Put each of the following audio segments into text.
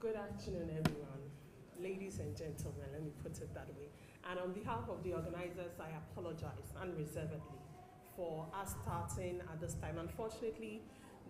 Good afternoon, everyone. Ladies and gentlemen, let me put it that way. And on behalf of the organizers, I apologize unreservedly for us starting at this time. Unfortunately,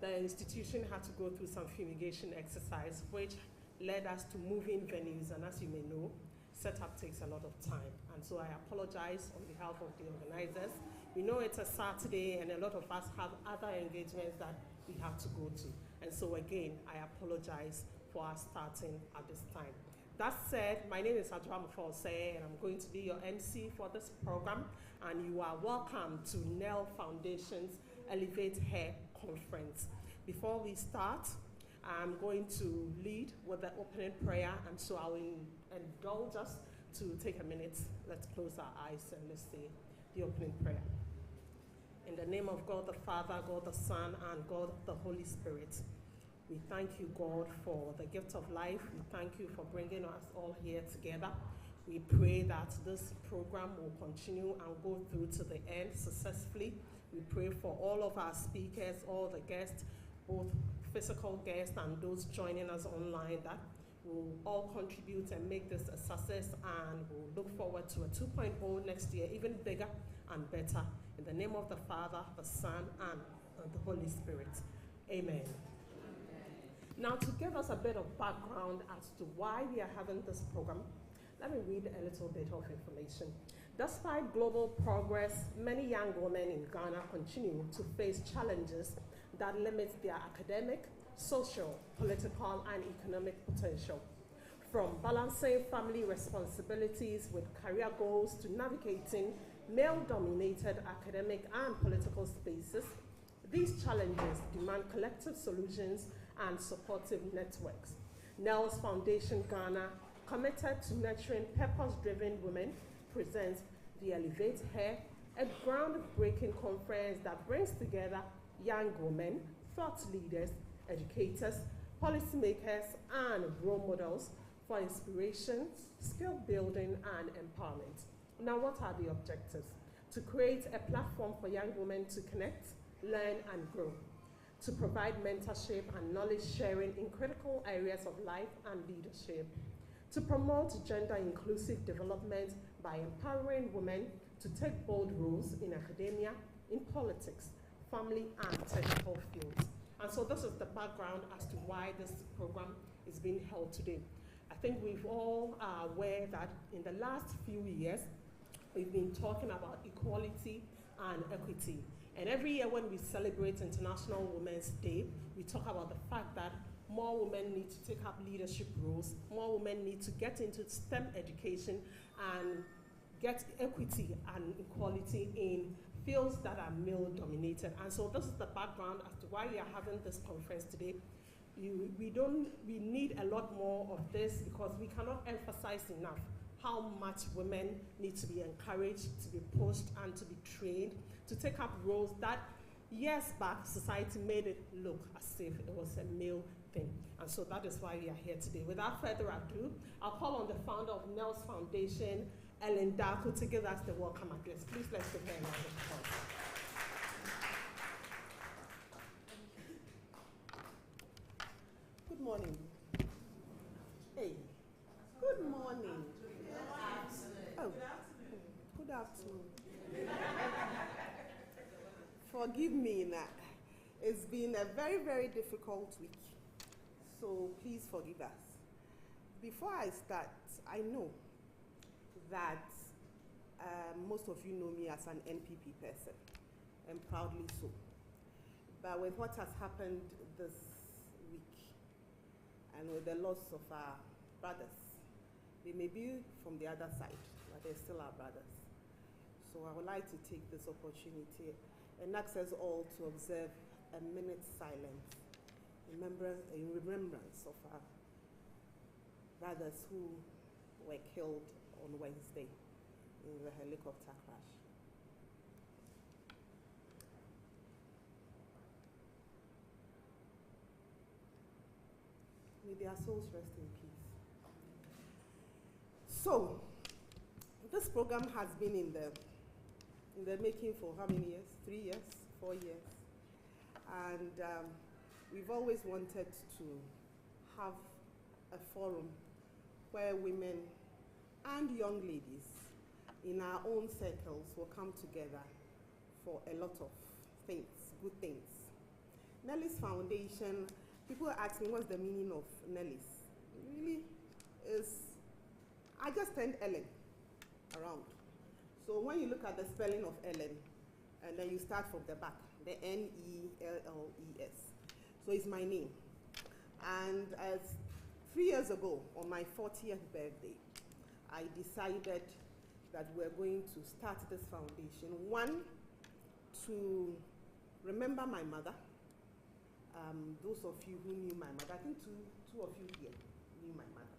the institution had to go through some fumigation exercise, which led us to moving venues. And as you may know, setup takes a lot of time. And so I apologize on behalf of the organizers. We know it's a Saturday and a lot of us have other engagements that we have to go to. And so again, I apologize for us starting at this time. That said, my name is Adram Fose and I'm going to be your MC for this program. And you are welcome to Nelle Foundation's Elevate Hair Conference. Before we start, I'm going to lead with the opening prayer, and so I will indulge us to take a minute. Let's close our eyes and let's say the opening prayer. In the name of God the Father, God the Son, and God the Holy Spirit, we thank you, God, for the gift of life. We thank you for bringing us all here together. We pray that this program will continue and go through to the end successfully. We pray for all of our speakers, all the guests, both physical guests and those joining us online, that will all contribute and make this a success, and we'll look forward to a 2.0 next year, even bigger and better. In the name of the Father, the Son, and the Holy Spirit. Amen. Now, to give us a bit of background as to why we are having this program, let me read a little bit of information. Despite global progress, many young women in Ghana continue to face challenges that limit their academic, social, political, and economic potential. From balancing family responsibilities with career goals to navigating male-dominated academic and political spaces, these challenges demand collective solutions and supportive networks. Nelle's Foundation Ghana, committed to nurturing purpose-driven women, presents the Elevate Hair, a groundbreaking conference that brings together young women, thought leaders, educators, policymakers, and role models for inspiration, skill building, and empowerment. Now, what are the objectives? To create a platform for young women to connect, learn, and grow. To provide mentorship and knowledge sharing in critical areas of life and leadership. To promote gender-inclusive development by empowering women to take bold roles in academia, in politics, family, and technical fields. And so this is the background as to why this program is being held today. I think we've all are aware that in the last few years, we've been talking about equality and equity. And every year when we celebrate International Women's Day, we talk about the fact that more women need to take up leadership roles, more women need to get into STEM education and get equity and equality in fields that are male-dominated. And so this is the background as to why we are having this conference today. We need a lot more of this because we cannot emphasize enough how much women need to be encouraged, to be pushed, and to be trained to take up roles that years back society made it look as if it was a male thing. And so that is why we are here today. Without further ado, I'll call on the founder of Nelle's Foundation, Ellen Darko, to give us the welcome address. Please let's give her a round of applause. Good morning. Hey, good morning. Oh, good afternoon. Forgive me that. It's been a very, very difficult week. So please forgive us. Before I start, I know that most of you know me as an NPP person, and proudly so. But with what has happened this week, and with the loss of our brothers, they may be from the other side, but they're still our brothers. So I would like to take this opportunity and ask us all to observe a minute's silence in remembrance of our brothers who were killed on Wednesday in the helicopter crash. May their souls rest in peace. So, this program has been in the making for how many years? 3 years? 4 years? And we've always wanted to have a forum where women and young ladies in our own circles will come together for a lot of things, good things. Nelle's Foundation, people ask me what's the meaning of Nelle's. It really is, I just turned Ellen around. So when you look at the spelling of Ellen, and then you start from the back, the Nelles. So it's my name. And as 3 years ago, on my 40th birthday, I decided that we're going to start this foundation. One, to remember my mother. Those of you who knew my mother, I think two of you here knew my mother,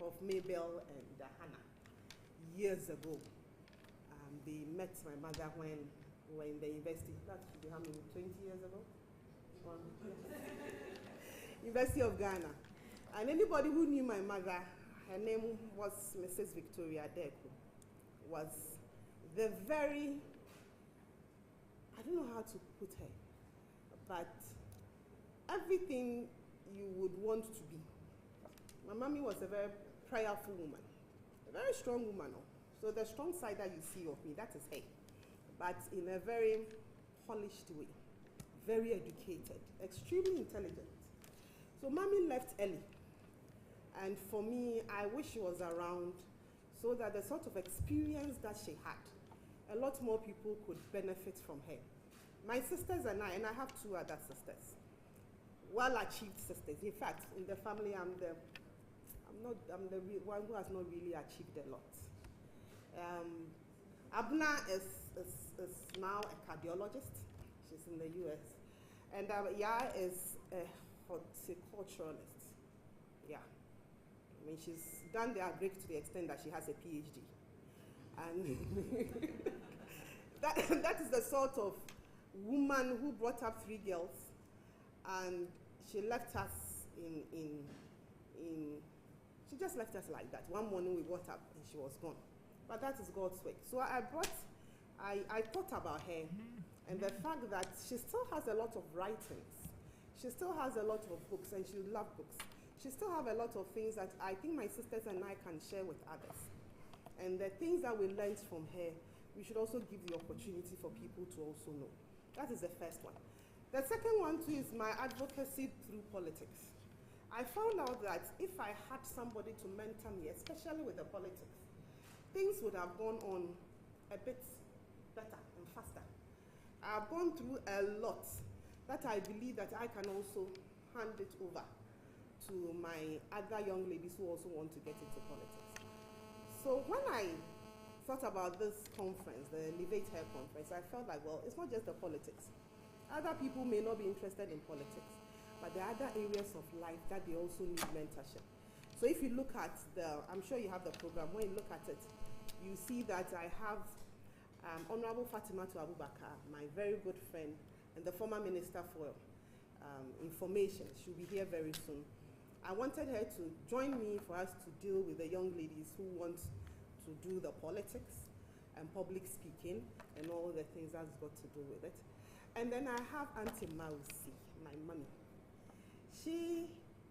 of Mabel and Hannah. Years ago, they met my mother when we were in the university. That should be how many, 20 years ago? University of Ghana. And anybody who knew my mother, her name was Mrs. Victoria Deku, was the very, I don't know how to put her, but everything you would want to be. My mommy was a very prayerful woman, a very strong woman. So the strong side that you see of me, that is her, but in a very polished way, very educated, extremely intelligent. So mommy left early, and for me, I wish she was around so that the sort of experience that she had, a lot more people could benefit from her. My sisters and I have 2 other sisters, well-achieved sisters. In fact, in the family, I'm the one who has not really achieved a lot. Abna is now a cardiologist. She's in the US. And Ya is a horticulturalist. Yeah. I mean, she's done the agric to the extent that she has a PhD. And that is the sort of woman who brought up 3 girls, and she left us she just left us like that. One morning we got up and she was gone. But that is God's work. So I thought about her and the fact that she still has a lot of writings. She still has a lot of books, and she loves books. She still has a lot of things that I think my sisters and I can share with others. And the things that we learned from her, we should also give the opportunity for people to also know. That is the first one. The second one too is my advocacy through politics. I found out that if I had somebody to mentor me, especially with the politics, things would have gone on a bit better and faster. I've gone through a lot that I believe that I can also hand it over to my other young ladies who also want to get into politics. So when I thought about this conference, the Elevate Her conference, I felt like, well, it's not just the politics. Other people may not be interested in politics, but there are other areas of life that they also need mentorship. So if you look at I'm sure you have the program, when you look at it, you see that I have Honorable Fatimatu Abubakar, my very good friend, and the former Minister for Information. She'll be here very soon. I wanted her to join me for us to deal with the young ladies who want to do the politics and public speaking and all the things that's got to do with it. And then I have Auntie Mausi, my mommy.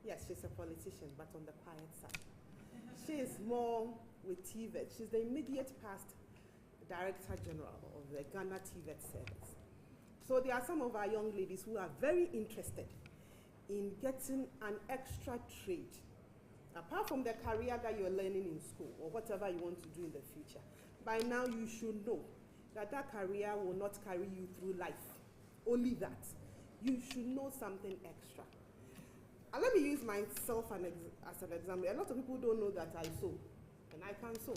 Yes, she's a politician, but on the quiet side. She is more with TVET. She's the immediate past Director General of the Ghana TVET service. So there are some of our young ladies who are very interested in getting an extra trade, apart from the career that you're learning in school or whatever you want to do in the future. By now you should know that that career will not carry you through life. Only that. You should know something extra. And let me use myself as an example. A lot of people don't know that I sew, and I can sew.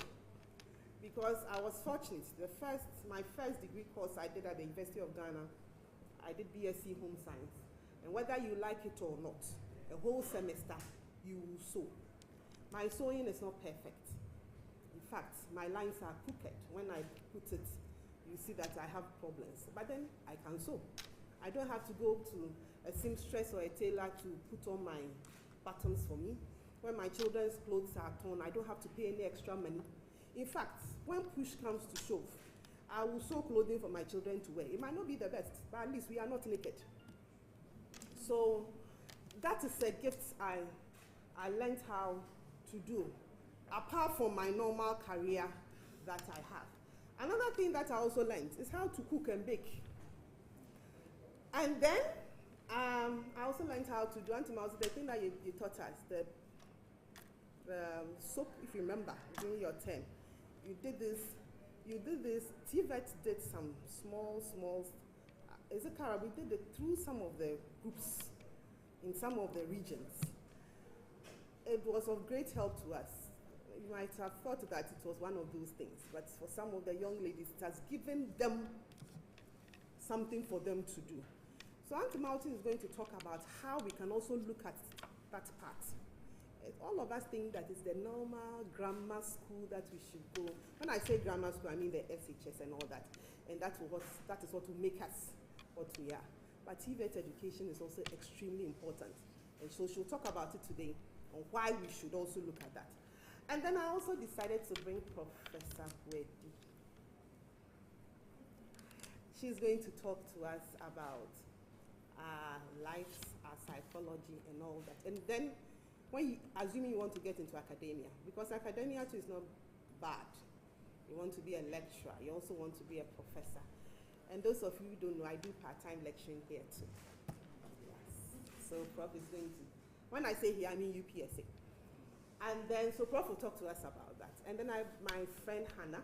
Because I was fortunate. My first degree course I did at the University of Ghana, I did BSc Home Science. And whether you like it or not, a whole semester, you will sew. My sewing is not perfect. In fact, my lines are crooked. When I put it, you see that I have problems. But then I can sew. I don't have to go to a seamstress or a tailor to put on my buttons for me. When my children's clothes are torn, I don't have to pay any extra money. In fact, when push comes to shove, I will sew clothing for my children to wear. It might not be the best, but at least we are not naked. So that is a gift I I learned how to do, apart from my normal career that I have. Another thing that I also learned is how to cook and bake. And then I also learned how to do the thing that you taught us, the soap, if you remember, during your term. You did this, TVET did some small, is it Cara? We did it through some of the groups in some of the regions. It was of great help to us. You might have thought that it was one of those things, but for some of the young ladies, it has given them something for them to do. So Auntie Martin is going to talk about how we can also look at that part. All of us think that it's the normal grammar school that we should go. When I say grammar school, I mean the SHS and all that. And that is what will make us what we are. But TVET education is also extremely important. And so she'll talk about it today on why we should also look at that. And then I also decided to bring Professor Wedi. She's going to talk to us about our lives, our psychology, and all that. And then, assuming you want to get into academia, because academia too is not bad. You want to be a lecturer. You also want to be a professor. And those of you who don't know, I do part-time lecturing here too. Yes. So Prof is going to, when I say here, I mean UPSA. And then, so Prof will talk to us about that. And then my friend Hannah,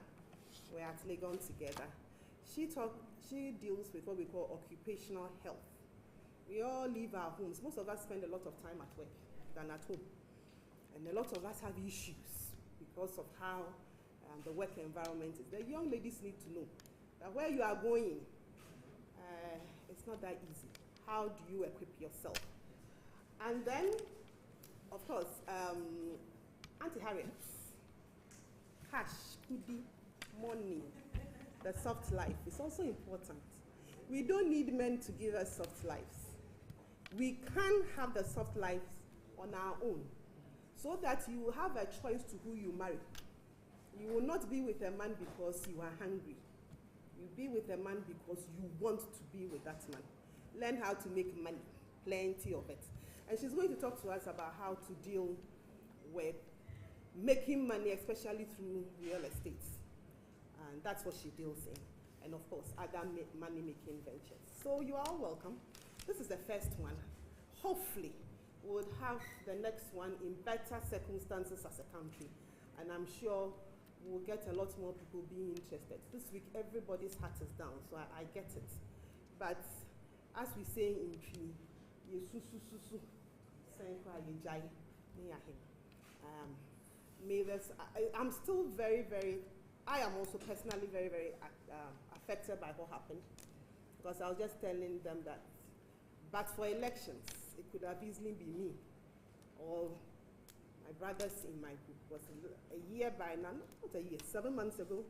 we're at Legon together. She deals with what we call occupational health. We all leave our homes. Most of us spend a lot of time at work than at home. And a lot of us have issues because of how the work environment is. The young ladies need to know that where you are going, it's not that easy. How do you equip yourself? And then, of course, Auntie Harriet, cash, goodie, money, the soft life is also important. We don't need men to give us soft lives. We can have the soft lives on our own so that you will have a choice to who you marry. You will not be with a man because you are hungry. You be with a man because you want to be with that man. Learn how to make money, plenty of it. And she's going to talk to us about how to deal with making money, especially through real estate. And that's what she deals in. And of course, other money-making ventures. So you are all welcome. This is the first one. Hopefully, we'll have the next one in better circumstances as a country. And I'm sure we'll get a lot more people being interested. This week, everybody's heart is down, so I get it. But as we say in Tree, I'm still I am also personally very affected by what happened, because I was just telling them that, but for elections, it could have easily been me or my brothers in my group. Was a year by now, not a year, 7 months ago,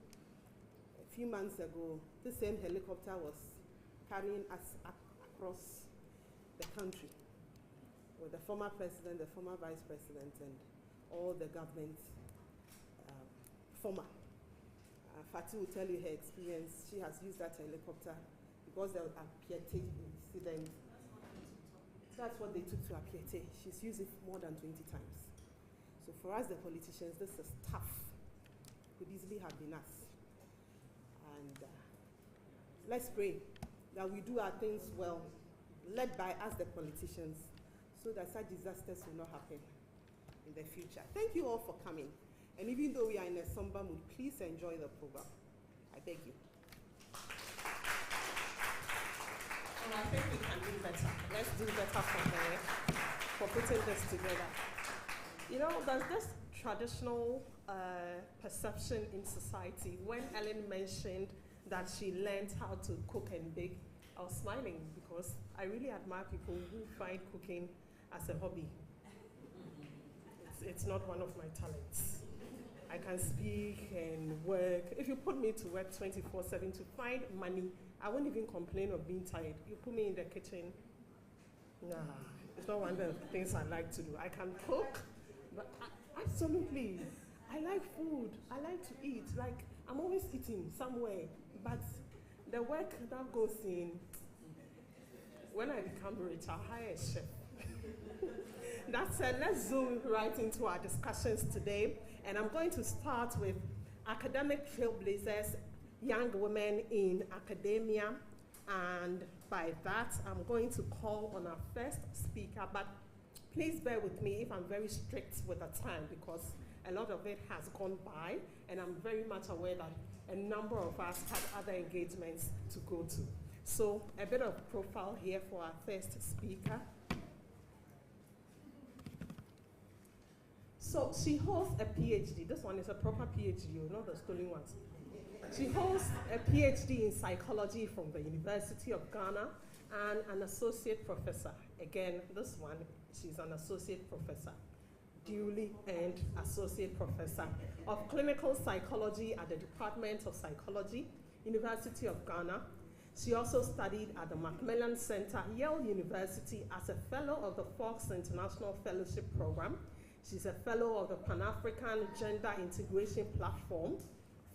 a few months ago, the same helicopter was carrying us across the country with the former president, the former vice president, and all the government former. Fati will tell you her experience. She has used that helicopter because there was a Piete incident. That's what they took to Apiete. She's used it more than 20 times. So for us, the politicians, this is tough. Could easily have been us. And let's pray that we do our things well, led by us, the politicians, so that such disasters will not happen in the future. Thank you all for coming. And even though we are in a somber mood, please enjoy the program. I beg you. Well, I think we can do better. Let's do better from there for putting this together. You know, there's this traditional perception in society. When Ellen mentioned that she learned how to cook and bake, I was smiling because I really admire people who find cooking as a hobby. It's not one of my talents. I can speak and work. If you put me to work 24/7 to find money, I won't even complain of being tired. You put me in the kitchen, nah, it's not one of the things I like to do. I can cook, but absolutely, I like food. I like to eat. Like, I'm always eating somewhere, but the work that goes in, when I become rich, I'll hire a chef. That said, let's zoom right into our discussions today. And I'm going to start with academic trailblazers, young women in academia. And by that, I'm going to call on our first speaker. But please bear with me if I'm very strict with the time, because a lot of it has gone by. And I'm very much aware that a number of us have other engagements to go to. So a bit of profile here for our first speaker. So she holds a PhD. This one is a proper PhD, not the stolen ones. She holds a PhD in psychology from the University of Ghana and an associate professor. Again, this one, she's an associate professor, duly earned associate professor of clinical psychology at the Department of Psychology, University of Ghana. She also studied at the Macmillan Center, Yale University, as a fellow of the Fox International Fellowship Program. She's a fellow of the Pan-African Gender Integration Platform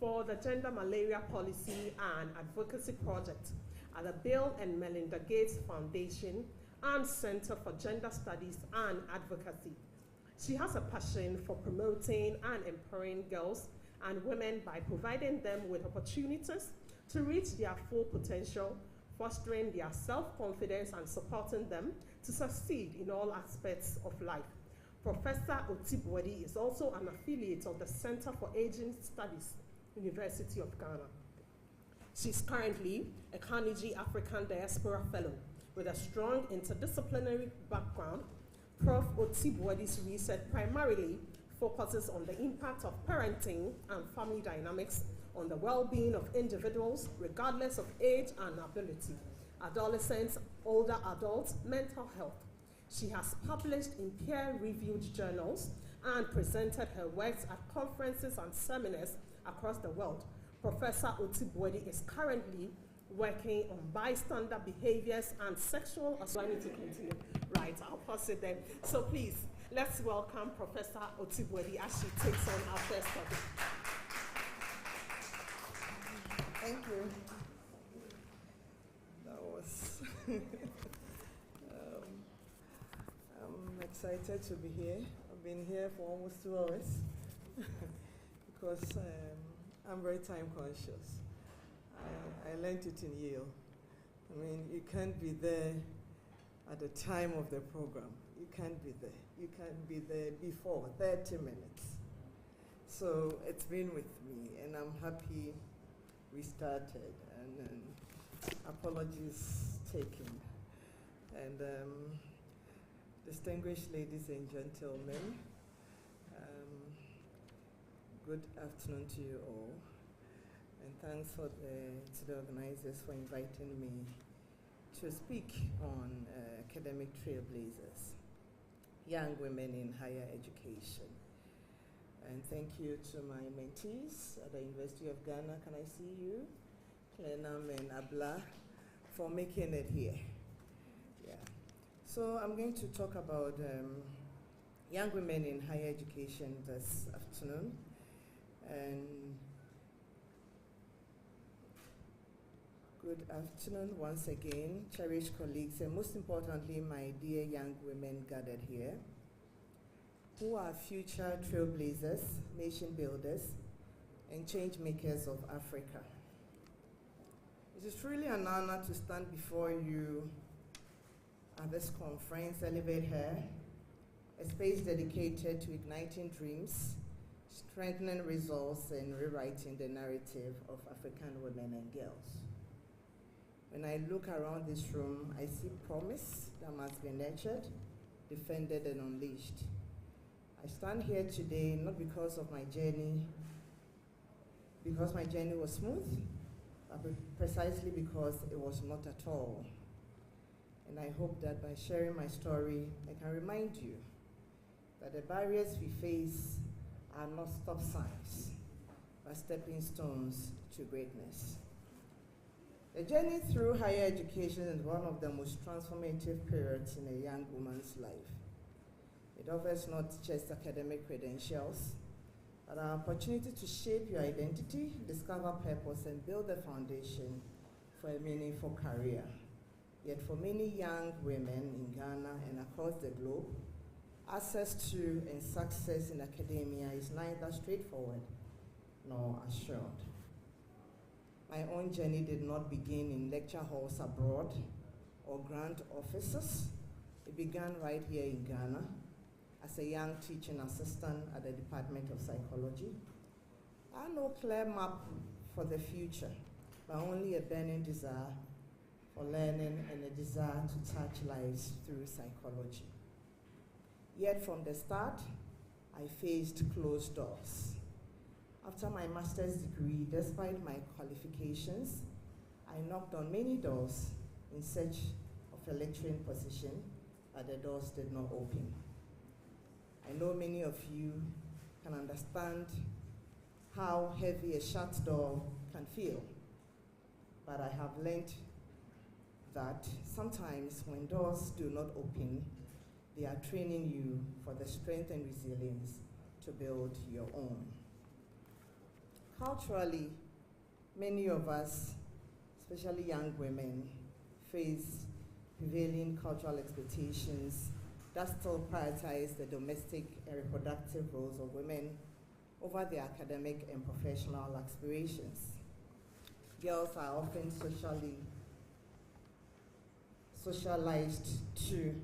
for the Gender Malaria Policy and Advocacy Project at the Bill and Melinda Gates Foundation and Center for Gender Studies and Advocacy. She has a passion for promoting and empowering girls and women by providing them with opportunities to reach their full potential, fostering their self-confidence and supporting them to succeed in all aspects of life. Professor Otibwedi is also an affiliate of the Center for Aging Studies, University of Ghana. She's currently a Carnegie African Diaspora Fellow with a strong interdisciplinary background. Prof. Otibwedi's research primarily focuses on the impact of parenting and family dynamics on the well-being of individuals, regardless of age and ability, adolescents, older adults, mental health. She has published in peer-reviewed journals and presented her works at conferences and seminars across the world. Professor Otibwedi is currently working on bystander behaviors and sexual assault. I need to continue. Right, I'll pause it then. So please, let's welcome Professor Otibwedi as she takes on our first topic. Thank you. That was... I'm excited to be here. I've been here for almost 2 hours because I'm very time conscious. I learned it in Yale. I mean, you can't be there at the time of the program. You can't be there. You can't be there before 30 minutes. So it's been with me, and I'm happy we started, and apologies taken. And distinguished ladies and gentlemen, good afternoon to you all, and thanks to the organizers for inviting me to speak on academic trailblazers, young women in higher education. And thank you to my mentees at the University of Ghana. Can I see you? Plenam and Abla, for making it here. Yeah. So I'm going to talk about young women in higher education this afternoon. And good afternoon once again, cherished colleagues, and most importantly, my dear young women gathered here, who are future trailblazers, nation builders, and change makers of Africa. It is truly an honor to stand before you at this conference, Elevate Her, a space dedicated to igniting dreams, strengthening resolves, and rewriting the narrative of African women and girls. When I look around this room, I see promise that must be nurtured, defended, and unleashed. I stand here today not because of my journey, because my journey was smooth, but precisely because it was not at all. And I hope that by sharing my story, I can remind you that the barriers we face are not stop signs, but stepping stones to greatness. The journey through higher education is one of the most transformative periods in a young woman's life. It offers not just academic credentials, but an opportunity to shape your identity, discover purpose, and build a foundation for a meaningful career. Yet for many young women in Ghana and across the globe, Access to and success in academia is neither straightforward nor assured. My own journey did not begin in lecture halls abroad or grant offices. It began right here in Ghana as a young teaching assistant at the Department of Psychology. I had no clear map for the future, but only a burning desire for learning and a desire to touch lives through psychology. Yet from the start, I faced closed doors. After my master's degree, despite my qualifications, I knocked on many doors in search of a lecturing position, but the doors did not open. I know many of you can understand how heavy a shut door can feel, but I have learned that sometimes when doors do not open, they are training you for the strength and resilience to build your own. Culturally, many of us, especially young women, face prevailing cultural expectations that still prioritize the domestic and reproductive roles of women over their academic and professional aspirations. Girls are often socialized to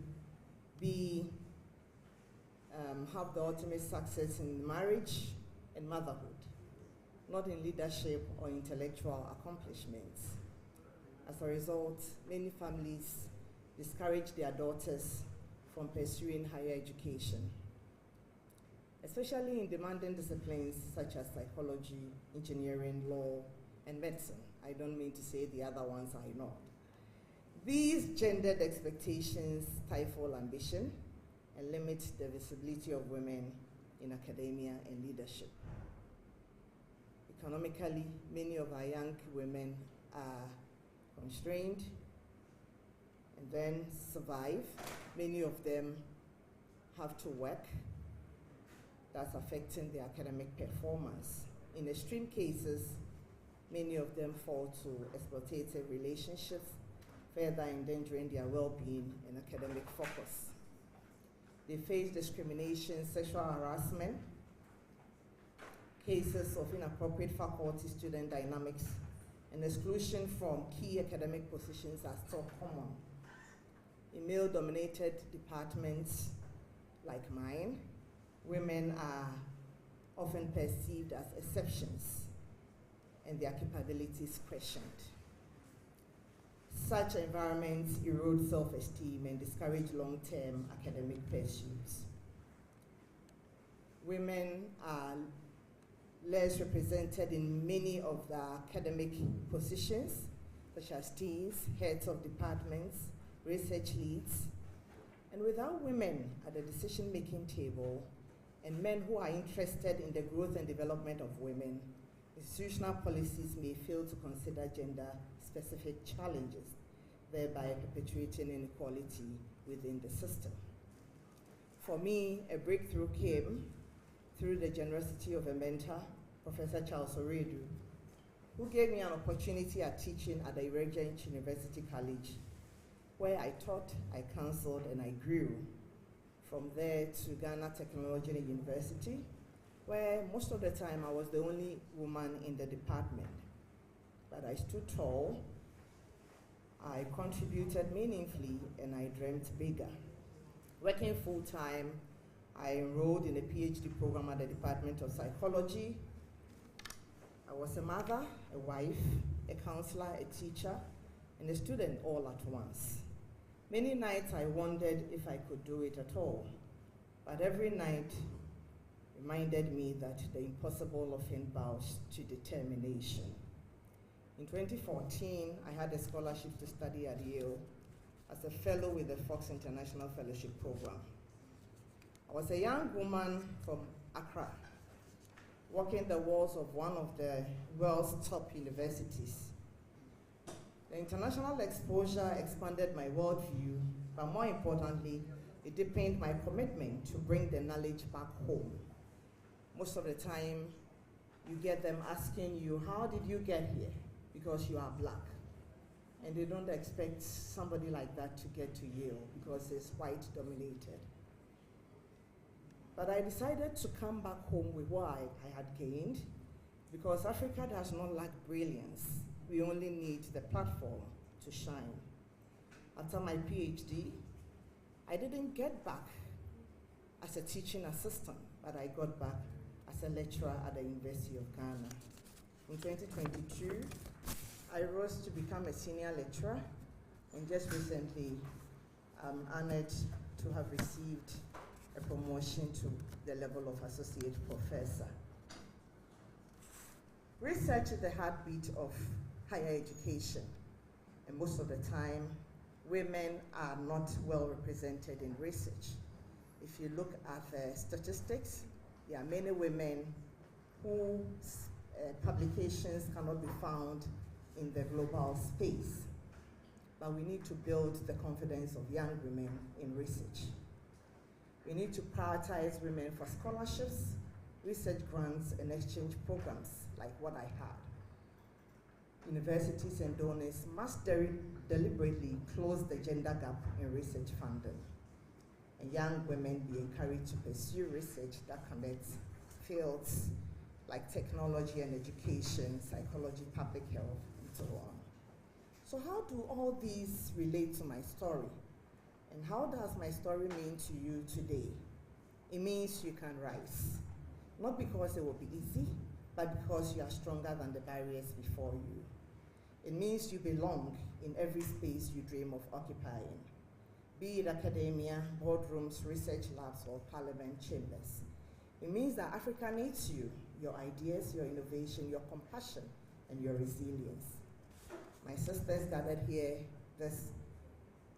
have the ultimate success in marriage and motherhood, not in leadership or intellectual accomplishments. As a result, many families discourage their daughters from pursuing higher education, especially in demanding disciplines such as psychology, engineering, law, and medicine. I don't mean to say the other ones are not. These gendered expectations stifle ambition and limit the visibility of women in academia and leadership. Economically, many of our young women are constrained and then survive. Many of them have to work. That's affecting their academic performance. In extreme cases, many of them fall to exploitative relationships, further endangering their well-being and academic focus. They face discrimination, sexual harassment, cases of inappropriate faculty-student dynamics, and exclusion from key academic positions are still common. In male-dominated departments like mine, women are often perceived as exceptions and their capabilities questioned. Such environments erode self-esteem and discourage long-term academic pursuits. Women are less represented in many of the academic positions, such as deans, heads of departments, research leads. And without women at the decision-making table and men who are interested in the growth and development of women, institutional policies may fail to consider gender-specific challenges, thereby perpetuating inequality within the system. For me, a breakthrough came through the generosity of a mentor, Professor Charles Oredu, who gave me an opportunity at teaching at the Regent University College, where I taught, I counseled, and I grew. From there to Ghana Technology University, where most of the time I was the only woman in the department. But I stood tall, I contributed meaningfully, and I dreamt bigger. Working full-time, I enrolled in a PhD program at the Department of Psychology. I was a mother, a wife, a counselor, a teacher, and a student all at once. Many nights I wondered if I could do it at all, but every night reminded me that the impossible often bows to determination. In 2014, I had a scholarship to study at Yale as a fellow with the Fox International Fellowship Program. I was a young woman from Accra, walking the walls of one of the world's top universities. The international exposure expanded my worldview, but more importantly, it deepened my commitment to bring the knowledge back home. Most of the time, you get them asking you, how did you get here? Because you are black. And they don't expect somebody like that to get to Yale because it's white dominated. But I decided to come back home with what I had gained, because Africa does not lack brilliance. We only need the platform to shine. After my PhD, I didn't get back as a teaching assistant, but I got back as a lecturer at the University of Ghana. In 2022, I rose to become a senior lecturer, and just recently, I'm honored to have received a promotion to the level of associate professor. Research is the heartbeat of higher education, and most of the time, women are not well represented in research. If you look at the statistics, there are many women whose publications cannot be found in the global space. But we need to build the confidence of young women in research. We need to prioritize women for scholarships, research grants, and exchange programs like what I had. Universities and donors must deliberately close the gender gap in research funding, and young women be encouraged to pursue research that connects fields like technology and education, psychology, public health, and so on. So how do all these relate to my story? And how does my story mean to you today? It means you can rise. Not because it will be easy, but because you are stronger than the barriers before you. It means you belong in every space you dream of occupying, be it academia, boardrooms, research labs, or parliament chambers. It means that Africa needs you, your ideas, your innovation, your compassion, and your resilience. My sisters gathered here this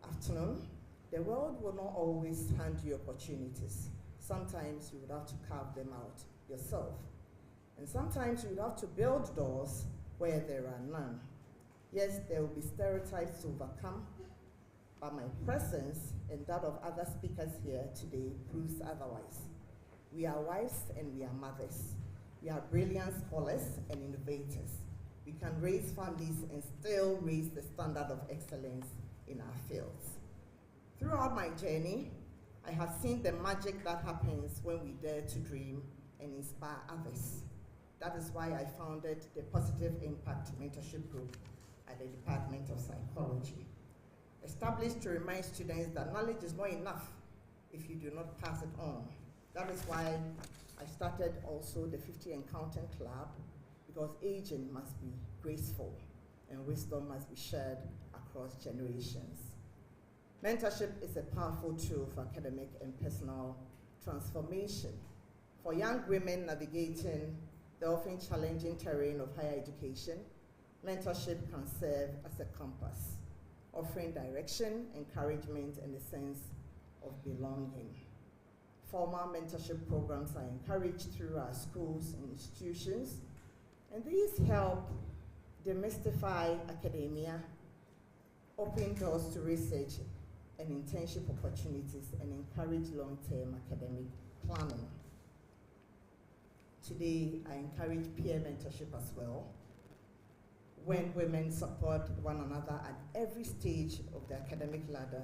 afternoon. The world will not always hand you opportunities. Sometimes you would have to carve them out yourself. And sometimes you would have to build doors where there are none. Yes, there will be stereotypes to overcome, but my presence and that of other speakers here today proves otherwise. We are wives and we are mothers. We are brilliant scholars and innovators. We can raise families and still raise the standard of excellence in our fields. Throughout my journey, I have seen the magic that happens when we dare to dream and inspire others. That is why I founded the Positive Impact Mentorship Group at the Department of Psychology, established to remind students that knowledge is not enough if you do not pass it on. That is why I started also the 50 Encounter Club, because aging must be graceful and wisdom must be shared across generations. Mentorship is a powerful tool for academic and personal transformation. For young women navigating the often challenging terrain of higher education, mentorship can serve as a compass, offering direction, encouragement, and a sense of belonging. Formal mentorship programs are encouraged through our schools and institutions, and these help demystify academia, open doors to research and internship opportunities, and encourage long-term academic planning. Today, I encourage peer mentorship as well, when women support one another at every stage of the academic ladder,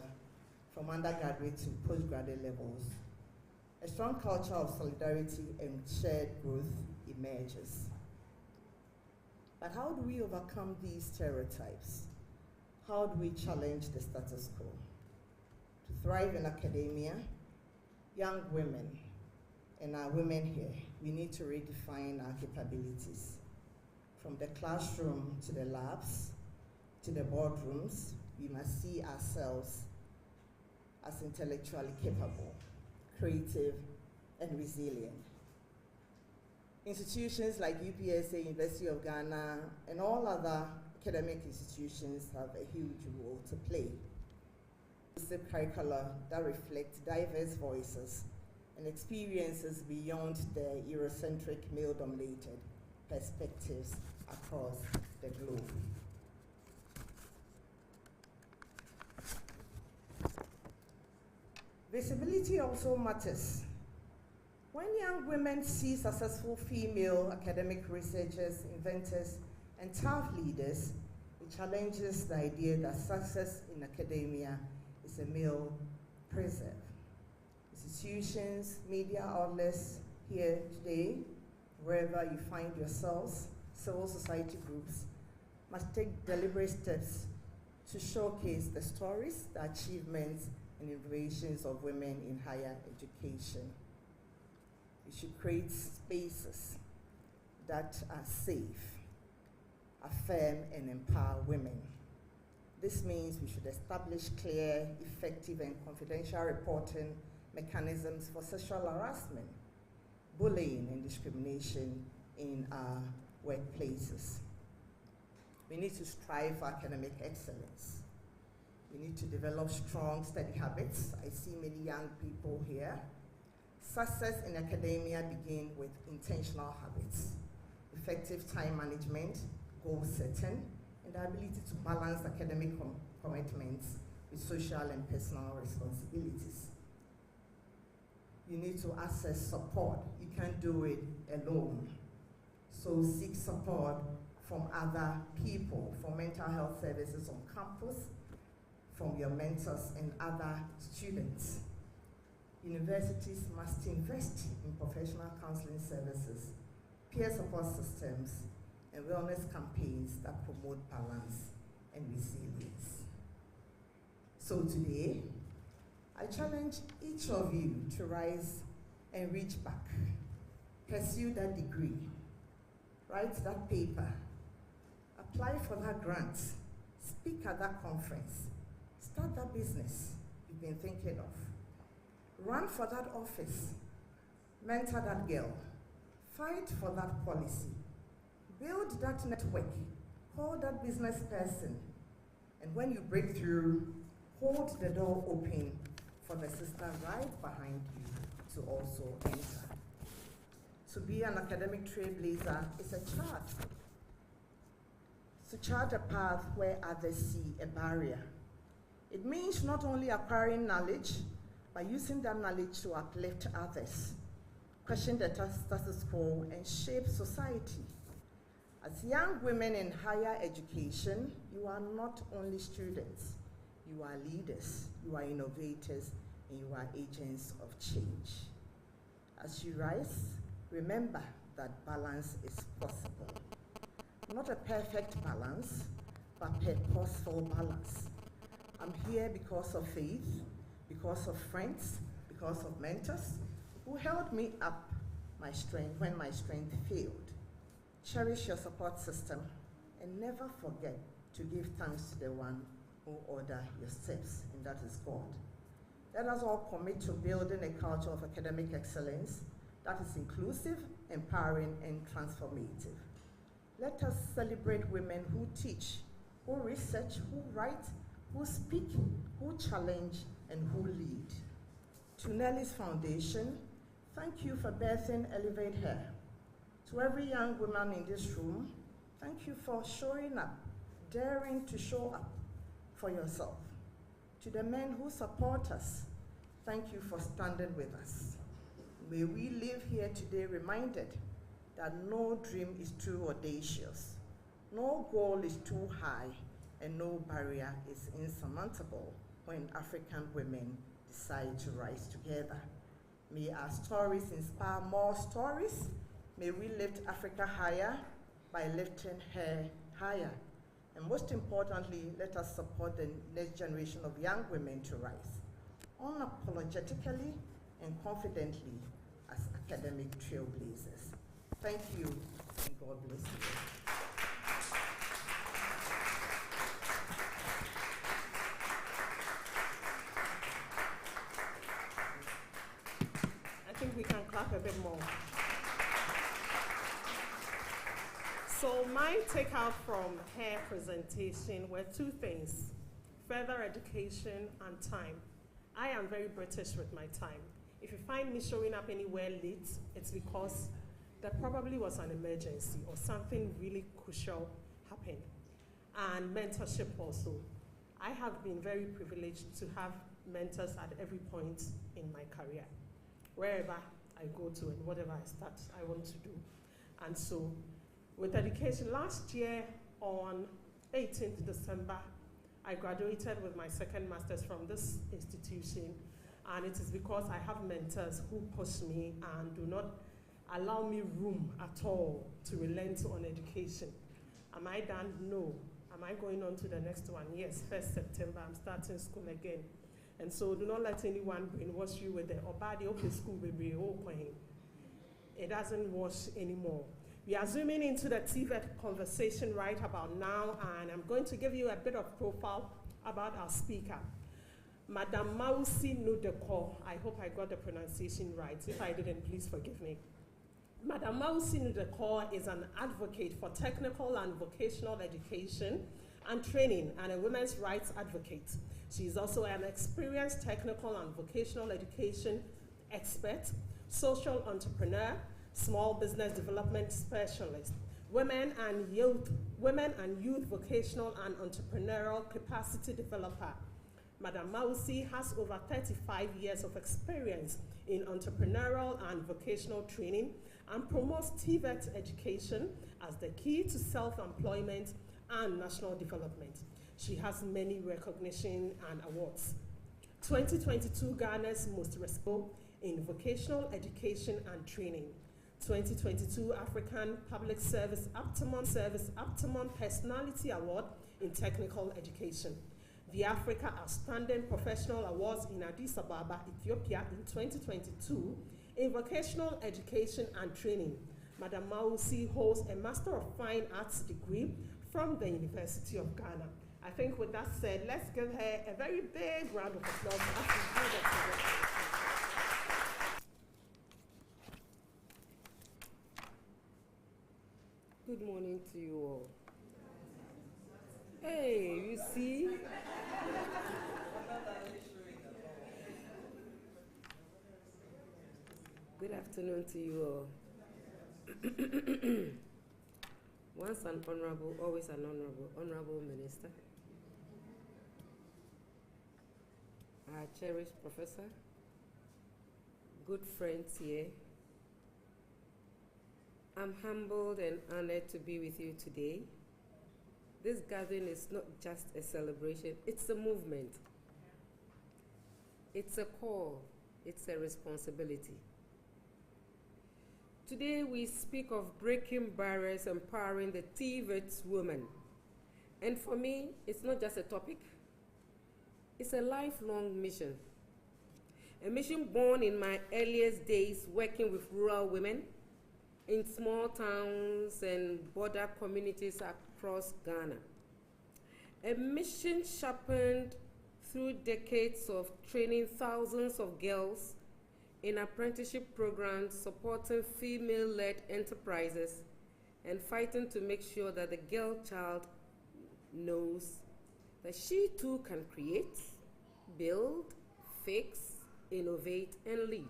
from undergraduate to postgraduate levels. A strong culture of solidarity and shared growth emerges. But how do we overcome these stereotypes? How do we challenge the status quo? To thrive in academia, young women and our women here, we need to redefine our capabilities. From the classroom to the labs, to the boardrooms, we must see ourselves as intellectually capable, creative, and resilient. Institutions like UPSA, University of Ghana, and all other academic institutions have a huge role to play. Inclusive curricula that reflect diverse voices and experiences beyond the Eurocentric, male-dominated perspectives across the globe. Visibility also matters. When young women see successful female academic researchers, inventors, and tough leaders, it challenges the idea that success in academia is a male preserve. This is institutions, media outlets here today, wherever you find yourselves, civil society groups, must take deliberate steps to showcase the stories, the achievements, and innovations of women in higher education. We should create spaces that are safe, affirm, and empower women. This means we should establish clear, effective, and confidential reporting mechanisms for sexual harassment, bullying, and discrimination in our workplaces. We need to strive for academic excellence. We need to develop strong study habits. I see many young people here. Success in academia begins with intentional habits, effective time management, goal setting, and the ability to balance academic commitments with social and personal responsibilities. You need to access support. You can't do it alone. So seek support from other people, from mental health services on campus, from your mentors and other students. Universities must invest in professional counseling services, peer support systems, and wellness campaigns that promote balance and resilience. So today, I challenge each of you to rise and reach back, pursue that degree, write that paper, apply for that grant, speak at that conference, start that business you've been thinking of, run for that office, mentor that girl, fight for that policy, build that network, call that business person, and when you break through, hold the door open for the sister right behind you to also enter. To be an academic trailblazer is a charge. To chart a path where others see a barrier. It means not only acquiring knowledge, but using that knowledge to uplift others, question the status quo, and shape society. As young women in higher education, you are not only students, you are leaders, you are innovators, and you are agents of change. As you rise, remember that balance is possible. Not a perfect balance, but purposeful balance. I'm here because of faith, because of friends, because of mentors who held me up my strength when my strength failed. Cherish your support system and never forget to give thanks to the one who ordered your steps, and that is God. Let us all commit to building a culture of academic excellence that is inclusive, empowering, and transformative. Let us celebrate women who teach, who research, who write, who speak, who challenge, and who lead. To Nelle's Foundation, thank you for birthing Elevate Her. To every young woman in this room, thank you for showing up, daring to show up for yourself. To the men who support us, thank you for standing with us. May we live here today reminded that no dream is too audacious, no goal is too high, and no barrier is insurmountable when African women decide to rise together. May our stories inspire more stories. May we lift Africa higher by lifting her higher. And most importantly, let us support the next generation of young women to rise, unapologetically and confidently as academic trailblazers. Thank you, and God bless you. I think we can clap a bit more. So my takeout from her presentation were two things: further education and time. I am very British with my time. If you find me showing up anywhere late, it's because there probably was an emergency or something really crucial happened. And mentorship also. I have been very privileged to have mentors at every point in my career, wherever I go to and whatever I start, I want to do. And so with education, last year on 18th December, I graduated with my second master's from this institution. And it is because I have mentors who push me and do not allow me room at all to relent on education. Am I done? No. Am I going on to the next one? Yes, 1st September, I'm starting school again. And so do not let anyone brainwash you with the Obadi open school baby. It doesn't wash anymore. We are zooming into the TVET conversation right about now, and I'm going to give you a bit of profile about our speaker. Madame Mausi Nudeko, I hope I got the pronunciation right. If I didn't, please forgive me. Madame Mausi Nudeko is an advocate for technical and vocational education and training and a women's rights advocate. She is also an experienced technical and vocational education expert, social entrepreneur, small business development specialist, women and youth vocational and entrepreneurial capacity developer. Madam Mausi has over 35 years of experience in entrepreneurial and vocational training and promotes TVET education as the key to self-employment and national development. She has many recognition and awards. 2022 Ghana's Most Respectable in Vocational Education and Training. 2022 African Public Service Optimum Personality Award in Technical Education. The Africa Outstanding Professional Awards in Addis Ababa, Ethiopia in 2022 in Vocational Education and Training. Madam Mausi holds a Master of Fine Arts degree from the University of Ghana. I think with that said, let's give her a very big round of applause. Good morning to you all. Hey, you see? Good afternoon to you all. Once an honorable, always an honorable. Honorable Minister, our cherished professor, good friends here. I'm humbled and honored to be with you today. This gathering is not just a celebration, it's a movement. It's a call, it's a responsibility. Today we speak of breaking barriers, empowering the TVET woman. And for me, it's not just a topic, it's a lifelong mission. A mission born in my earliest days working with rural women in small towns and border communities across Ghana. A mission sharpened through decades of training thousands of girls in apprenticeship programs, supporting female-led enterprises, and fighting to make sure that the girl child knows that she too can create, build, fix, innovate, and lead.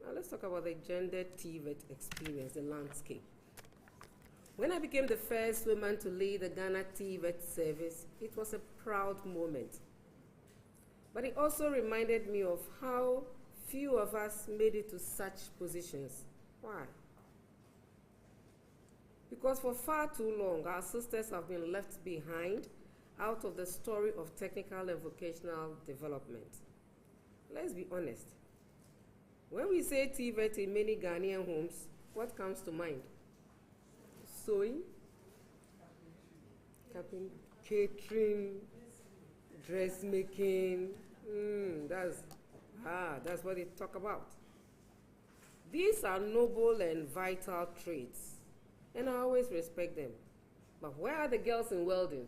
Now let's talk about the gendered TVET experience, the landscape. When I became the first woman to lead the Ghana TVET service, it was a proud moment. But it also reminded me of how few of us made it to such positions. Why? Because for far too long, our sisters have been left behind out of the story of technical and vocational development. Let's be honest. When we say TVET in many Ghanaian homes, what comes to mind? Sewing, catering, dressmaking. That's what they talk about. These are noble and vital traits, and I always respect them. But where are the girls in welding?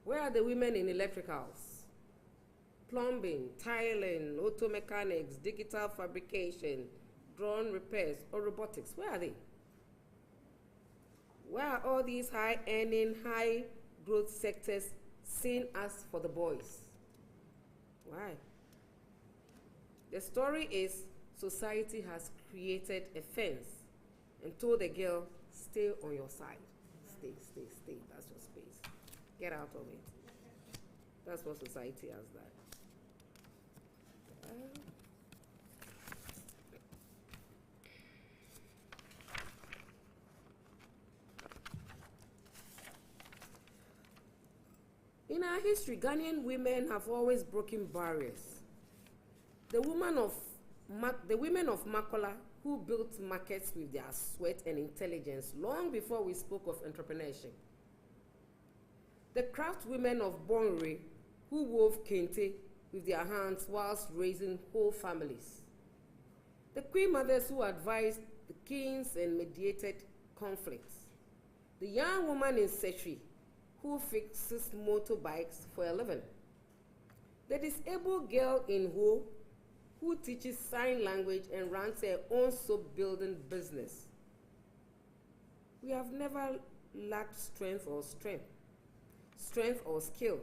Where are the women in electricals? Plumbing, tiling, auto mechanics, digital fabrication, drone repairs, or robotics? Where are they? Where are all these high-earning, high-growth sectors seen as for the boys? Why? The story is society has created a fence and told the girl, stay on your side. Stay, stay, stay. That's your space. Get out of it. That's what society has done. In our history, Ghanaian women have always broken barriers. The women of Makola, who built markets with their sweat and intelligence long before we spoke of entrepreneurship. The craft women of Bonre, who wove kente with their hands whilst raising whole families. The queen mothers who advised the kings and mediated conflicts. The young woman in Setri, who fixes motorbikes for a living. The disabled girl in Ho, who teaches sign language and runs her own soap building business. We have never lacked strength or skill.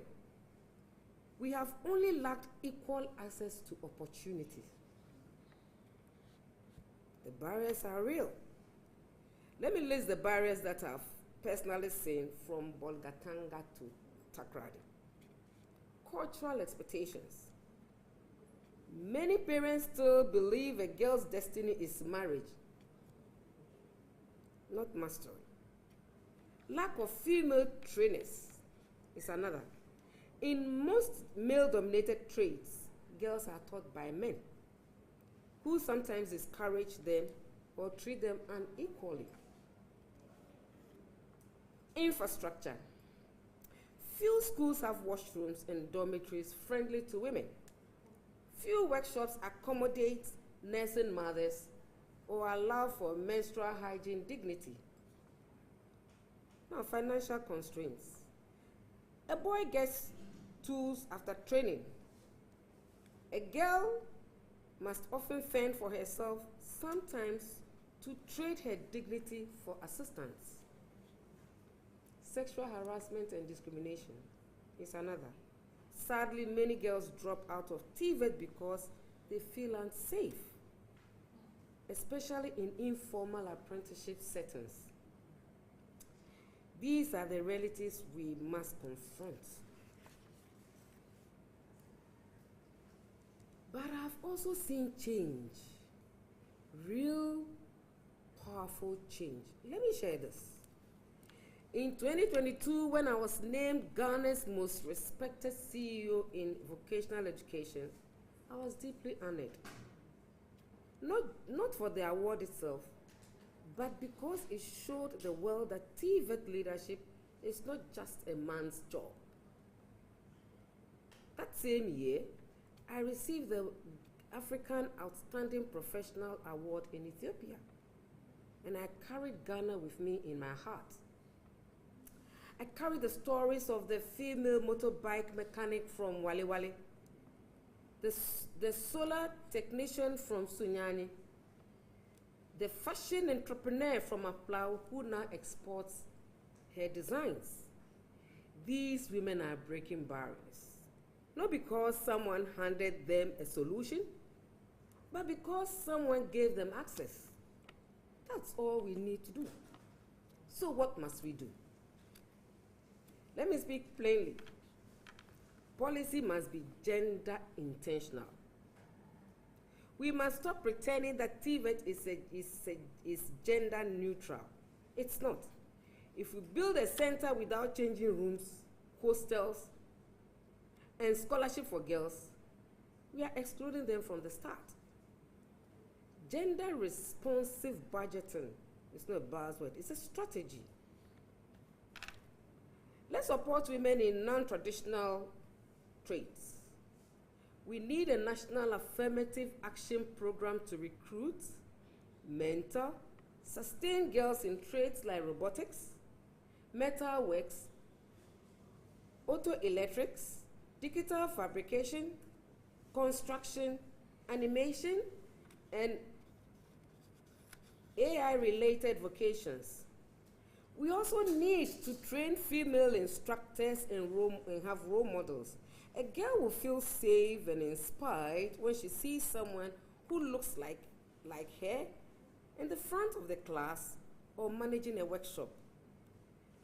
We have only lacked equal access to opportunities. The barriers are real. Let me list the barriers that I've personally seen from Bolgatanga to Takrady. Cultural expectations. Many parents still believe a girl's destiny is marriage, not mastery. Lack of female trainers is another. In most male-dominated trades, girls are taught by men, who sometimes discourage them or treat them unequally. Infrastructure. Few schools have washrooms and dormitories friendly to women. Few workshops accommodate nursing mothers or allow for menstrual hygiene dignity. Now, financial constraints. A boy gets tools after training. A girl must often fend for herself, sometimes to trade her dignity for assistance. Sexual harassment and discrimination is another. Sadly, many girls drop out of TVET because they feel unsafe, especially in informal apprenticeship settings. These are the realities we must confront. But I've also seen change, real powerful change. Let me share this. In 2022, when I was named Ghana's most respected CEO in vocational education, I was deeply honored. Not for the award itself, but because it showed the world that TVET leadership is not just a man's job. That same year, I received the African Outstanding Professional Award in Ethiopia, and I carried Ghana with me in my heart. I carry the stories of the female motorbike mechanic from Wale Wale, the solar technician from Sunyani, the fashion entrepreneur from Aplau who now exports her designs. These women are breaking barriers, not because someone handed them a solution, but because someone gave them access. That's all we need to do. So what must we do? Let me speak plainly. Policy must be gender intentional. We must stop pretending that TVET is gender neutral. It's not. If we build a center without changing rooms, hostels, and scholarship for girls, we are excluding them from the start. Gender responsive budgeting is not a buzzword, it's a strategy. Let's support women in non-traditional trades. We need a national affirmative action program to recruit, mentor, sustain girls in trades like robotics, metalworks, auto electrics, digital fabrication, construction, animation, and AI-related vocations. We also need to train female instructors and have role models. A girl will feel safe and inspired when she sees someone who looks like her in the front of the class or managing a workshop.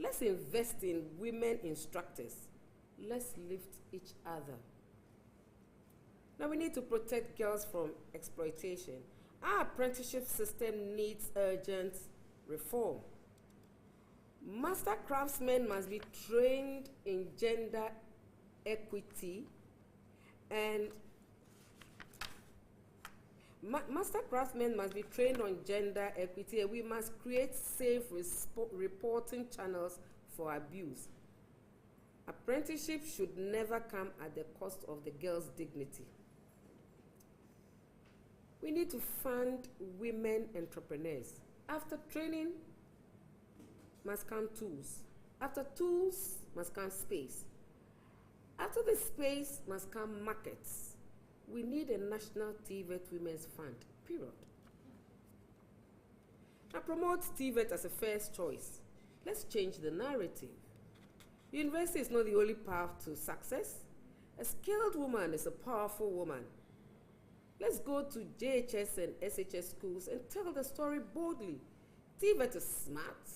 Let's invest in women instructors. Let's lift each other. Now we need to protect girls from exploitation. Our apprenticeship system needs urgent reform. Master craftsmen must be trained in gender equity, and master craftsmen must be trained on gender equity, and we must create safe reporting channels for abuse. Apprenticeship should never come at the cost of the girl's dignity. We need to fund women entrepreneurs. After training must come tools. After tools must come space. After the space must come markets. We need a national TVET Women's Fund, period. Now promote TVET as a first choice. Let's change the narrative. University is not the only path to success. A skilled woman is a powerful woman. Let's go to JHS and SHS schools and tell the story boldly. TVET is smart,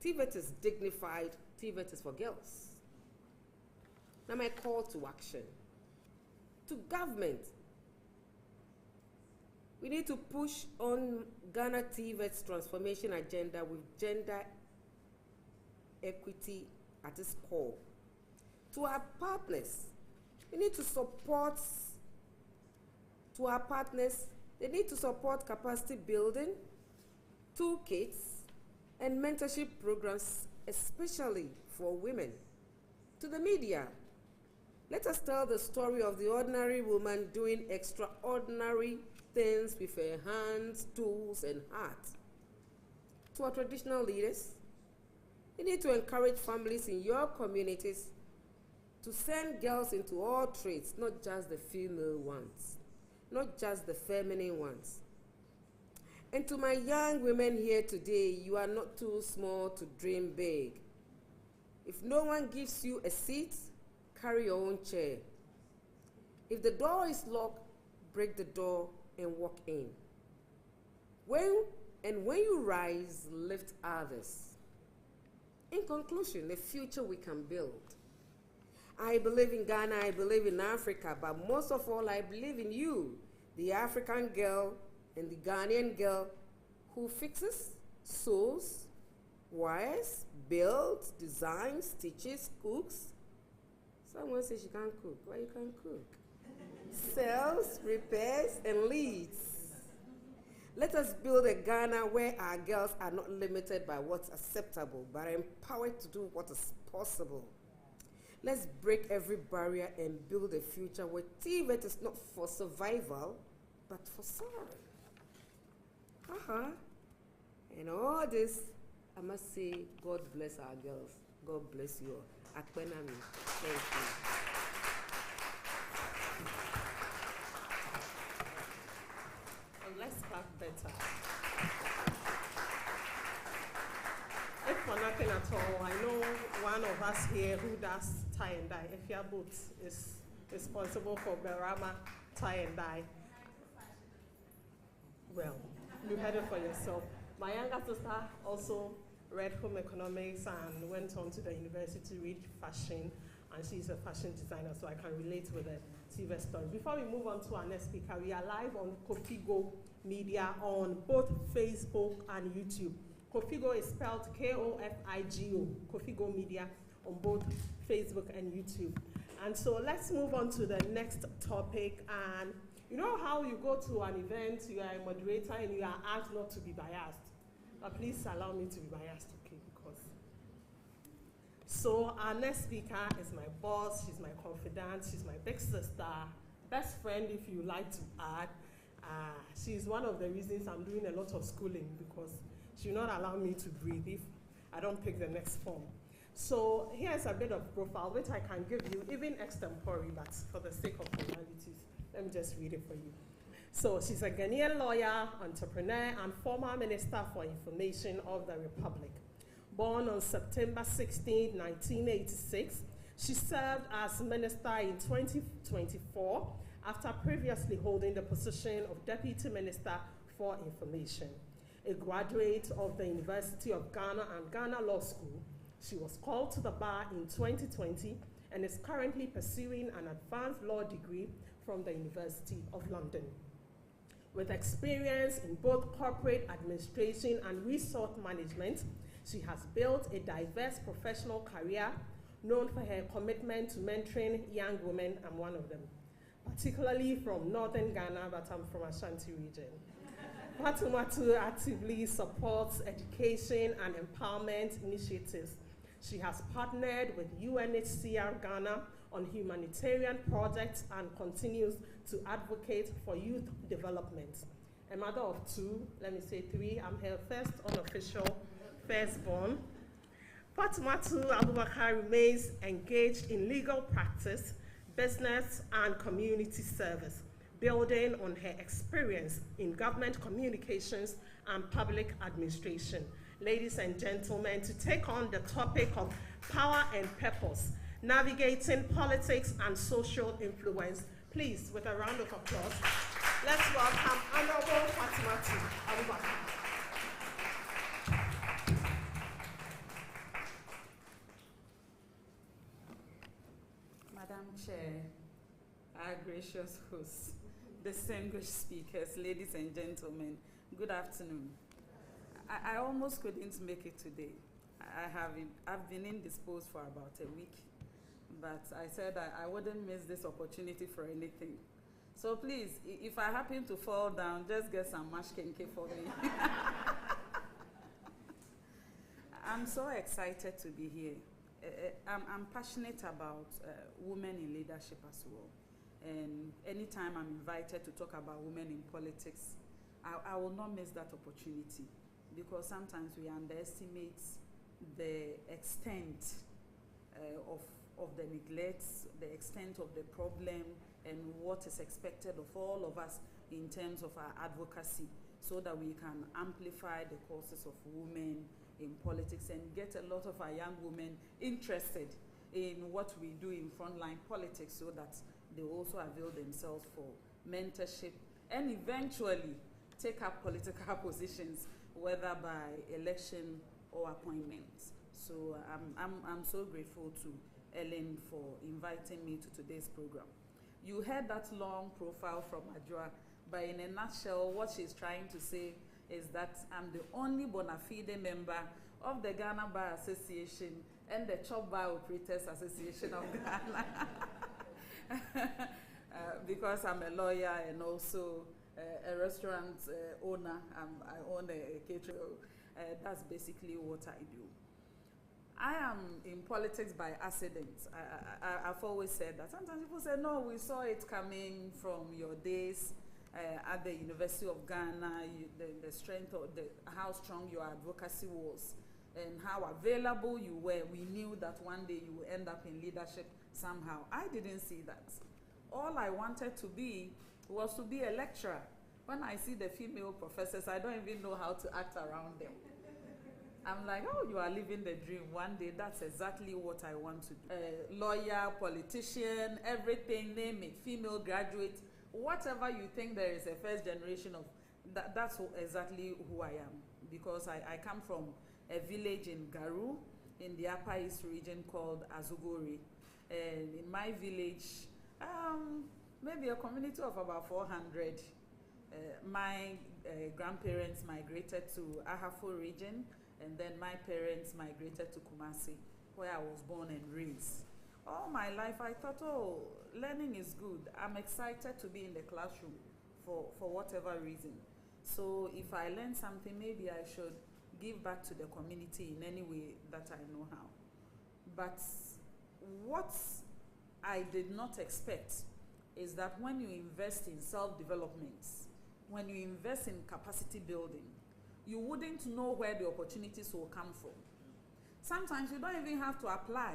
TVET is dignified, TVET is for girls. Now my call to action. To government, we need to push on Ghana TVET's transformation agenda with gender equity at its core. To our partners, we need to support, they need to support capacity building, toolkits, and mentorship programs, especially for women. To the media, let us tell the story of the ordinary woman doing extraordinary things with her hands, tools, and heart. To our traditional leaders, you need to encourage families in your communities to send girls into all trades, not just the female ones, not just the feminine ones. And to my young women here today, you are not too small to dream big. If no one gives you a seat, carry your own chair. If the door is locked, break the door and walk in. When you rise, lift others. In conclusion, the future we can build. I believe in Ghana, I believe in Africa, but most of all, I believe in you, the African girl and the Ghanaian girl who fixes, sews, wires, builds, designs, teaches, cooks. Someone says she can't cook. Why you can't cook? Sells, repairs, and leads. Let us build a Ghana where our girls are not limited by what's acceptable, but are empowered to do what is possible. Let's break every barrier and build a future where TVET is not for survival, but for soaring. And all this, I must say, God bless our girls. God bless you all. Akpenami. Thank you. Let's clap better. If for nothing at all, I know one of us here who does tie and dye. If your boots is responsible for Berama tie and dye. Well, you heard it for yourself. My younger sister also read home economics and went on to the university to read fashion, and she's a fashion designer, so I can relate with the TVET story. Before we move on to our next speaker, we are live on Kofigo Media on both Facebook and YouTube. Kofigo is spelled Kofigo, Kofigo Media on both Facebook and YouTube. And so let's move on to the next topic. And you know how you go to an event, you are a moderator and you are asked not to be biased. But please allow me to be biased, okay? Because so our next speaker is my boss, she's my confidant, she's my big sister, best friend if you like to add. She's one of the reasons I'm doing a lot of schooling, because she will not allow me to breathe if I don't pick the next form. So here's a bit of profile, which I can give you, even extempore, but for the sake of formalities, let me just read it for you. So she's a Ghanaian lawyer, entrepreneur, and former Minister for Information of the Republic. Born on September 16, 1986, she served as minister in 2024 after previously holding the position of Deputy Minister for Information. A graduate of the University of Ghana and Ghana Law School, she was called to the bar in 2020 and is currently pursuing an advanced law degree from the University of London. With experience in both corporate administration and resource management, she has built a diverse professional career, known for her commitment to mentoring young women. I'm one of them, particularly from northern Ghana, but I'm from Ashanti region. Fatumatu actively supports education and empowerment initiatives. She has partnered with UNHCR Ghana on humanitarian projects and continues to advocate for youth development. A mother of two, let me say three, I'm her first unofficial firstborn. Fatumatu Abubakar remains engaged in legal practice, business, and community service, building on her experience in government communications and public administration. Ladies and gentlemen, to take on the topic of power and purpose, navigating politics and social influence, please, with a round of applause, let's welcome Honorable Fatumatu Abubakar. Madam Chair, our gracious hosts, distinguished speakers, ladies and gentlemen, good afternoon. I almost couldn't make it today. I've been indisposed for about a week, but I said I wouldn't miss this opportunity for anything. So please, if I happen to fall down, just get some mash kenke for me. I'm so excited to be here. I'm passionate about women in leadership as well. And anytime I'm invited to talk about women in politics, I will not miss that opportunity, because sometimes we underestimate the extent of the neglect, the extent of the problem, and what is expected of all of us in terms of our advocacy, so that we can amplify the causes of women in politics and get a lot of our young women interested in what we do in frontline politics, so that they also avail themselves for mentorship and eventually take up political positions, whether by election or appointments. So I'm so grateful to Ellen for inviting me to today's program. You heard that long profile from Adjoa, but in a nutshell, what she's trying to say is that I'm the only bona fide member of the Ghana Bar Association and the Chop Bar Operators Association of Ghana. Because I'm a lawyer and also a restaurant owner. I own a catering. That's basically what I do. I am in politics by accident. I've always said that. Sometimes people say, no, we saw it coming from your days at the University of Ghana, the strength of how strong your advocacy was and how available you were. We knew that one day you would end up in leadership somehow. I didn't see that. All I wanted to be was to be a lecturer. When I see the female professors, I don't even know how to act around them. I'm like, oh, you are living the dream. One day, that's exactly what I want to do. Lawyer, politician, everything, name it, female graduate, whatever you think there is a first generation of, that's exactly who I am. Because I come from a village in Garu, in the Upper East region called Azugori. And in my village, maybe a community of about 400. My grandparents migrated to Ahafo region, and then my parents migrated to Kumasi, where I was born and raised. All my life I thought, oh, learning is good. I'm excited to be in the classroom for whatever reason. So if I learn something, maybe I should give back to the community in any way that I know how. But what I did not expect is that when you invest in self-development, when you invest in capacity building, you wouldn't know where the opportunities will come from. Sometimes you don't even have to apply.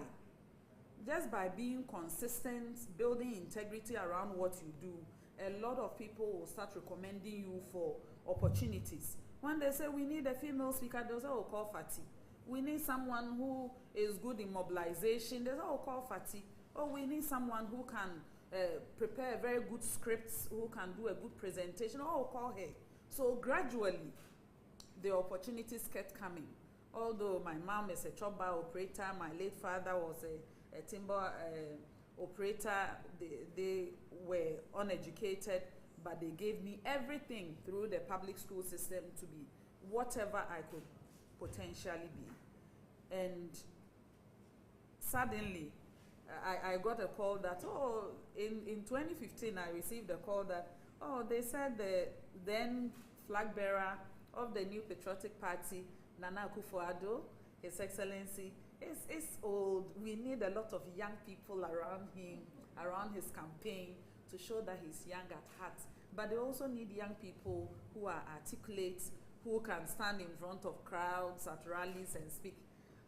Just by being consistent, building integrity around what you do, a lot of people will start recommending you for opportunities. When they say we need a female speaker, they'll say, oh, call Fati. We need someone who is good in mobilization. They'll say, oh, call Fati. Oh, we need someone who can prepare a very good script, who can do a good presentation. Oh, call her. So gradually, the opportunities kept coming. Although my mom is a chop bar operator, my late father was a timber operator, they were uneducated, but they gave me everything through the public school system to be whatever I could potentially be. And suddenly, I got a call that, oh, in 2015, I received a call that, oh, they said the then flag bearer of the new patriotic party, Nana Akufo-Addo, His Excellency, is old. We need a lot of young people around him, around his campaign, to show that he's young at heart. But they also need young people who are articulate, who can stand in front of crowds at rallies and speak.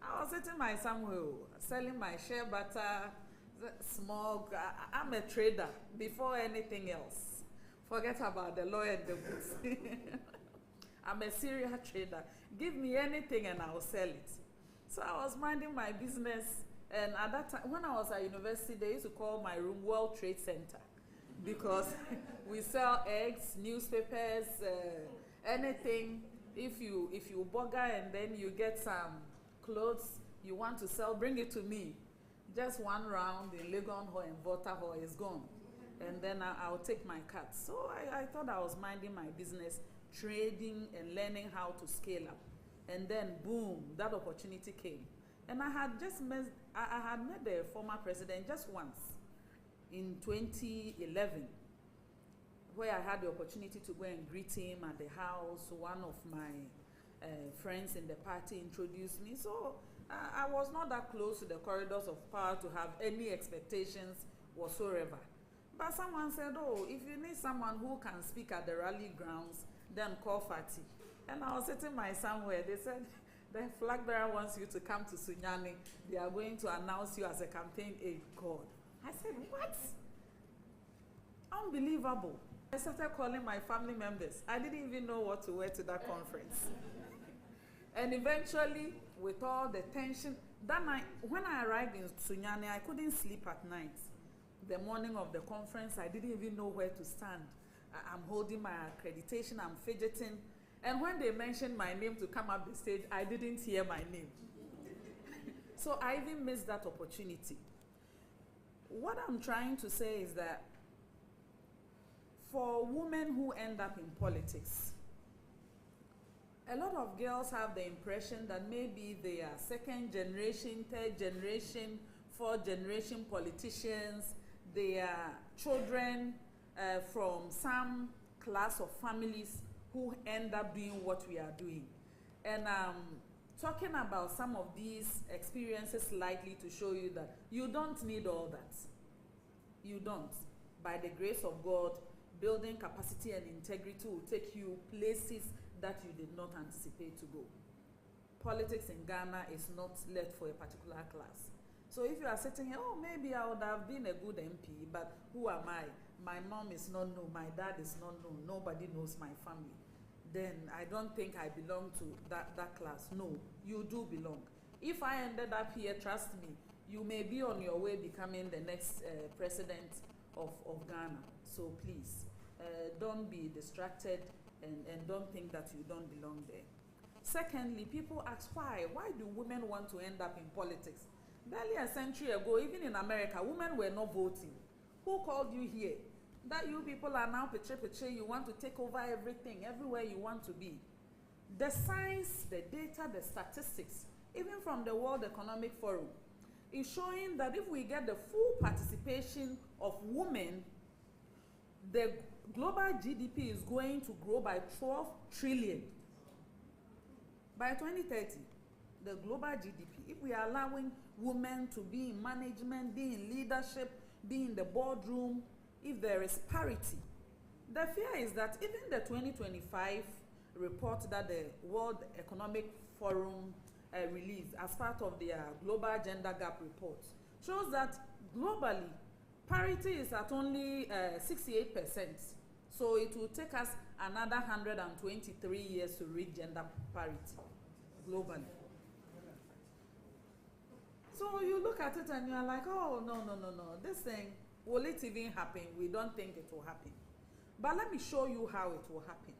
I was sitting my somewhere, selling my share butter, small. I'm a trader before anything else. Forget about the lawyer and the books. I'm a serial trader. Give me anything and I'll sell it. So I was minding my business, and at that time, when I was at university, they used to call my room World Trade Center, because we sell eggs, newspapers, anything. If you burger and then you get some clothes you want to sell, bring it to me. Just one round in Legon Hall and Volta Hall is gone. And then I'll take my cut. So I thought I was minding my business, trading and learning how to scale up. And then boom, that opportunity came. And I had met the former president just once in 2011, where I had the opportunity to go and greet him at the house. One of my friends in the party introduced me. So I was not that close to the corridors of power to have any expectations whatsoever. But someone said, oh, if you need someone who can speak at the rally grounds, then call Fati. And I was sitting my somewhere. They said, the flag bearer wants you to come to Sunyani. They are going to announce you as a campaign aide. God. I said, what? Unbelievable. I started calling my family members. I didn't even know what to wear to that conference. And eventually, with all the tension, that night, when I arrived in Sunyani, I couldn't sleep at night. The morning of the conference, I didn't even know where to stand. I'm holding my accreditation, I'm fidgeting. And when they mentioned my name to come up the stage, I didn't hear my name. So I even missed that opportunity. What I'm trying to say is that for women who end up in politics, a lot of girls have the impression that maybe they are second generation, third generation, fourth generation politicians. They are children from some class of families who end up doing what we are doing. And talking about some of these experiences slightly to show you that you don't need all that. You don't. By the grace of God, building capacity and integrity will take you places that you did not anticipate to go. Politics in Ghana is not left for a particular class. So if you are sitting here, oh, maybe I would have been a good MP, but who am I? My mom is not known, my dad is not known, nobody knows my family. Then I don't think I belong to that class. No, you do belong. If I ended up here, trust me, you may be on your way becoming the next president of Ghana. So please, don't be distracted and don't think that you don't belong there. Secondly, people ask why? Why do women want to end up in politics? Barely a century ago, even in America, women were not voting. Who called you here? That you people are now peche, you want to take over everything, everywhere you want to be. The science, the data, the statistics, even from the World Economic Forum, is showing that if we get the full participation of women, the global GDP is going to grow by 12 trillion. By 2030, the global GDP, if we are allowing women to be in management, be in leadership, be in the boardroom, if there is parity, the fear is that even the 2025 report that the World Economic Forum released as part of their Global Gender Gap report shows that globally, parity is at only 68%. So it will take us another 123 years to reach gender parity globally. So you look at it and you're like, oh, no. This thing, will it even happen? We don't think it will happen. But let me show you how it will happen.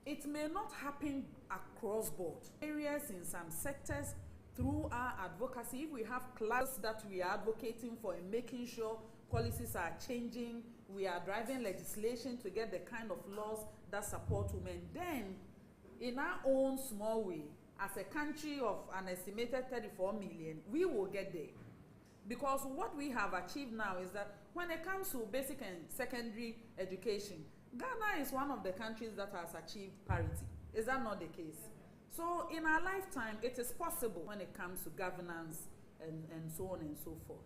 It may not happen across board. Areas in some sectors, through our advocacy, if we have classes that we are advocating for and making sure policies are changing, we are driving legislation to get the kind of laws that support women, then in our own small way, as a country of an estimated 34 million, we will get there. Because what we have achieved now is that when it comes to basic and secondary education, Ghana is one of the countries that has achieved parity. Is that not the case? So in our lifetime, it is possible when it comes to governance and so on and so forth.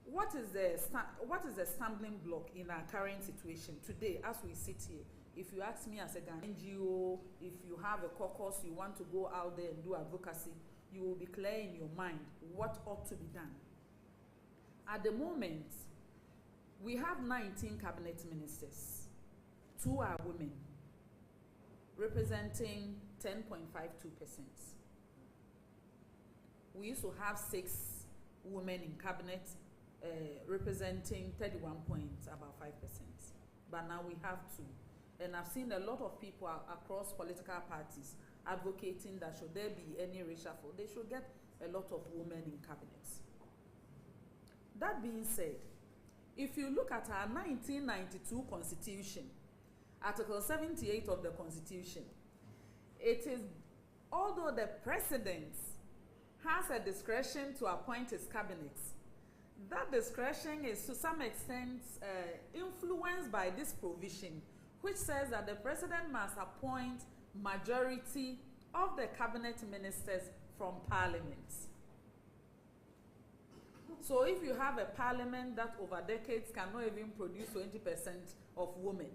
What is the stumbling block in our current situation today as we sit here? If you ask me as a Ghanaian NGO, if you have a caucus, you want to go out there and do advocacy, you will be clear in your mind what ought to be done. At the moment, we have 19 cabinet ministers. 2 are women, representing 10.52%. We used to have 6 women in cabinet, representing 31.5%. But now we have 2. And I've seen a lot of people across political parties advocating that should there be any reshuffle, they should get a lot of women in cabinets. That being said, if you look at our 1992 Constitution, Article 78 of the Constitution, it is, although the President has a discretion to appoint his cabinet, that discretion is to some extent influenced by this provision, which says that the President must appoint majority of the cabinet ministers from Parliament. So if you have a parliament that over decades cannot even produce 20% of women,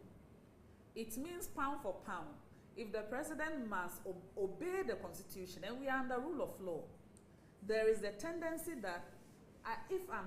it means pound for pound, if the President must obey the Constitution, and we are under rule of law, there is the tendency that if I'm